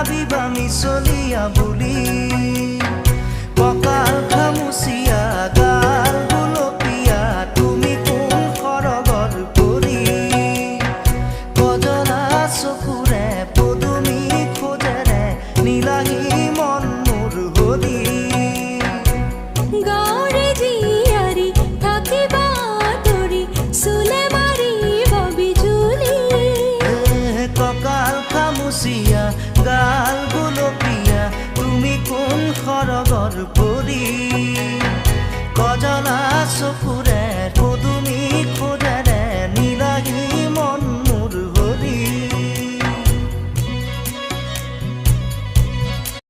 ভাবিবা মিছলিয়া বুলি কঁকাল খামুচিয়া গাল গুলপীয়া তুমি কোন সৰগৰ পৰি কজলা চকুৰে পদুমী খোজেৰে নীলাহী মন মোৰ হলি গাঁৱৰে জীয়াৰী থাকিবা তৰি চুলে মাৰিব বিজুলি কঁকাল খামুচিয়া গাল গুলপীয়া তুমি কোন সৰগৰ পৰি